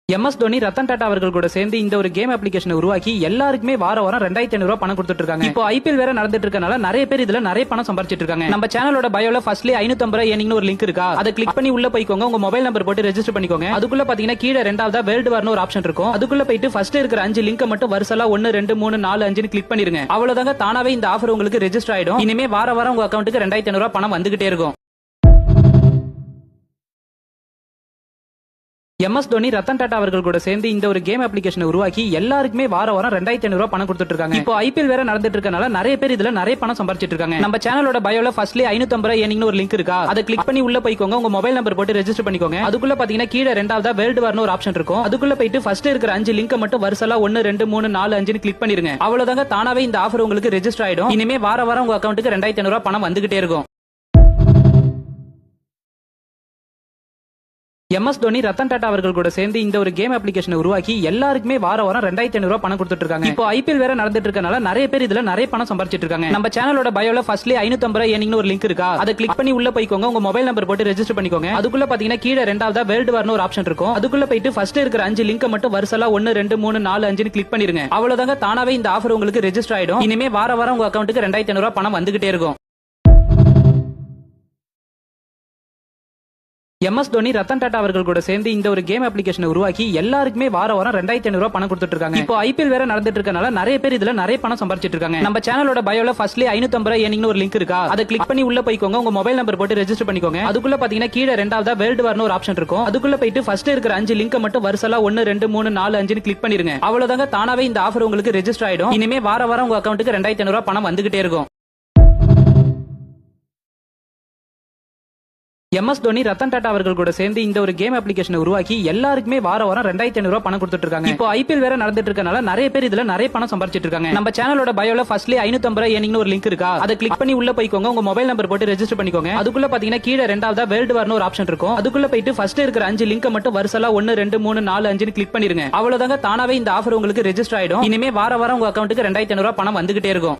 MS Dhoni Ratan Tata அவர்கள் கூட சேர்ந்து இந்த ஒரு கேம் அப்ளிகேஷனை உருவாக்கி எல்லாருக்குமே வாரம் 2500 பணம் கொடுத்துட்டு இருக்காங்க. இப்போ IPL வேற நடந்துட்டு இருக்கனால நிறைய பேர் இதுல நிறைய பணம் சம்பாதிச்சிட்டு இருக்காங்க. நம்ம சேனலோட பயோல ஃபர்ஸ்ட்லயே 550 ஏர்னிங்னு ஒரு லிங்க் இருக்கா, அதை கிளிக் பண்ணி உள்ள போய்க்கோங்க. உங்க மொபைல் நம்பர் போட்டு ரெஜிஸ்டர் பண்ணிக்கோங்க. அதுக்குள்ள பாத்தீங்கன்னா கீழே ரெண்டாவதா வேர்ல்டு வார்னு ஒரு ஆப்ஷன் இருக்கும். அதுக்குள்ள போயிட்டு ஃபர்ஸ்ட் இருக்கிற 5 லிங்க் மட்டும் வரிசலா 1 2 3 4 5 கிளிக் பண்ணிருங்க. அவ்வளவுதாங்க, தானாவே இந்த ஆஃபர் உங்களுக்கு ரெஜிஸ்டர் ஆயிடும். இனிமே வாரம் உங்க அக்கௌண்ட்டுக்கு 2500 பணம் வந்துகிட்டே இருக்கும். MS தோனி ரத்தன் டாடா அவர்கள் கூட சேர்ந்து இந்த ஒரு கேம் அப்ளிகேஷனை உருவாக்கி எல்லாருக்குமே வாரம் 2500 பணம் கொடுத்துட்டு இருக்காங்க. இப்போ IPL வேற நடந்துட்டு இருக்கனால நிறைய பேர் இதுல நிறைய பணம் சம்பாதிச்சிட்டு இருக்காங்க. நம்ம சேனலோட பயோல ஃபர்ஸ்ட்லயே 550 ஏர்னிங்னு ஒரு லிங்க் இருக்கா, அதை கிளிக் பண்ணி உள்ள போய்க்கோங்க. உங்க மொபைல் நம்பர் போட்டு ரெஜிஸ்டர் பண்ணிக்கோங்க. அதுக்குள்ள பாத்தீங்கன்னா கீழே ரெண்டாவதா வேர்ல்டு வார்னு ஒரு ஆப்ஷன் இருக்கும். அதுக்குள்ள போயிட்டு ஃபர்ஸ்ட் இருக்கிற 5 லிங்க் மட்டும் வரிசலா 1 2 3 4 5 கிளிக் பண்ணிருங்க. அவ்வளவுதாங்க, தானாவே இந்த ஆஃபர் உங்களுக்கு ரெஜிஸ்டர் ஆயிடும். இனிமே வாரம் உங்க அக்கௌண்ட்டுக்கு 2500 பணம் வந்துகிட்டே இருக்கும். MS தோனி ரத்தன் டாடா அவர்கள் கூட சேர்ந்து இந்த ஒரு கேம் அப்ளிகேஷனை உருவாக்கி எல்லாருக்குமே வாரம் 2500 பணம் கொடுத்துட்டு இருக்காங்க. இப்போ IPL வேற நடந்துட்டு இருக்கனால நிறைய பேர் இதுல நிறைய பணம் சம்பாதிச்சிட்டு இருக்காங்க. நம்ம சேனலோட பயோல ஃபர்ஸ்ட்லயே 550 ஏர்னிங்னு ஒரு லிங்க் இருக்கா, அதை கிளிக் பண்ணி உள்ள போய்க்கோங்க. உங்க மொபைல் நம்பர் போட்டு ரெஜிஸ்டர் பண்ணிக்கோங்க. அதுக்குள்ள பாத்தீங்கன்னா கீழே ரெண்டாவதா வேர்ல்டு வார்னு ஒரு ஆப்ஷன் இருக்கும். அதுக்குள்ள போயிட்டு ஃபர்ஸ்ட் இருக்கிற 5 லிங்க் மட்டும் வரிசலா 1 2 3 4 5 கிளிக் பண்ணிருங்க. அவ்வளவுதாங்க, தானாவே இந்த ஆஃபர் உங்களுக்கு ரெஜிஸ்டர் ஆயிடும். இனிமே வாரம் உங்க அக்கௌண்ட்டுக்கு 2500 பணம் வந்துகிட்டே இருக்கும். MS தோனி ரத்தன் டாடா அவர்கள் கூட சேர்ந்து இந்த ஒரு கேம் அப்ளிகேஷனை உருவாக்கி எல்லாருக்குமே வாரம் 2500 பணம் கொடுத்துட்டு இருக்காங்க. இப்போ IPL வேற நடந்துட்டு இருக்கனால நிறைய பேர் இதுல நிறைய பணம் சம்பாதிச்சிட்டு இருக்காங்க. நம்ம சேனலோட பயோல ஃபர்ஸ்ட்லயே 550 ஏர்னிங்னு ஒரு லிங்க் இருக்கா, அதை கிளிக் பண்ணி உள்ள போய்க்கோங்க. உங்க மொபைல் நம்பர் போட்டு ரெஜிஸ்டர் பண்ணிக்கோங்க. அதுக்குள்ள பாத்தீங்கன்னா கீழே ரெண்டாவதா வேர்ல்டு வார்னு ஒரு ஆப்ஷன் இருக்கும். அதுக்குள்ள போயிட்டு ஃபர்ஸ்ட் இருக்கிற 5 லிங்க் மட்டும் வரிசலா 1 2 3 4 5 கிளிக் பண்ணிருங்க. அவ்வளவுதாங்க, தானாவே இந்த ஆஃபர் உங்களுக்கு ரெஜிஸ்டர் ஆயிடும். இனிமே வாரம் உங்க அக்கௌண்ட்டுக்கு 2500 பணம் வந்துகிட்டே இருக்கும். MS தோனி ரத்தன் டாடா அவர்கள் கூட சேர்ந்து இந்த ஒரு கேம் அப்ளிகேஷனை உருவாக்கி எல்லாருக்குமே வாரம் 2500 பணம் கொடுத்துட்டு இருக்காங்க. இப்போ IPL வேற நடந்துட்டு இருக்கனால நிறைய பேர் இதுல நிறைய பணம் சம்பாதிச்சிட்டு இருக்காங்க. நம்ம சேனலோட பயோல ஃபர்ஸ்ட்லயே 550 ஏர்னிங்னு ஒரு லிங்க் இருக்கா, அதை கிளிக் பண்ணி உள்ள போய்க்கோங்க. உங்க மொபைல் நம்பர் போட்டு ரெஜிஸ்டர் பண்ணிக்கோங்க. அதுக்குள்ள பாத்தீங்கன்னா கீழே ரெண்டாவதா வேர்ல்டு வார்னு ஒரு ஆப்ஷன் இருக்கும். அதுக்குள்ள போயிட்டு ஃபர்ஸ்ட் இருக்கிற 5 லிங்க் மட்டும் வரிசலா 1 2 3 4 5 கிளிக் பண்ணிருங்க. அவ்வளவுதாங்க, தானாவே இந்த ஆஃபர் உங்களுக்கு ரெஜிஸ்டர் ஆயிடும். இனிமே வாரம் உங்க அக்கௌண்ட்டுக்கு 2500 பணம் வந்துகிட்டே இருக்கும்.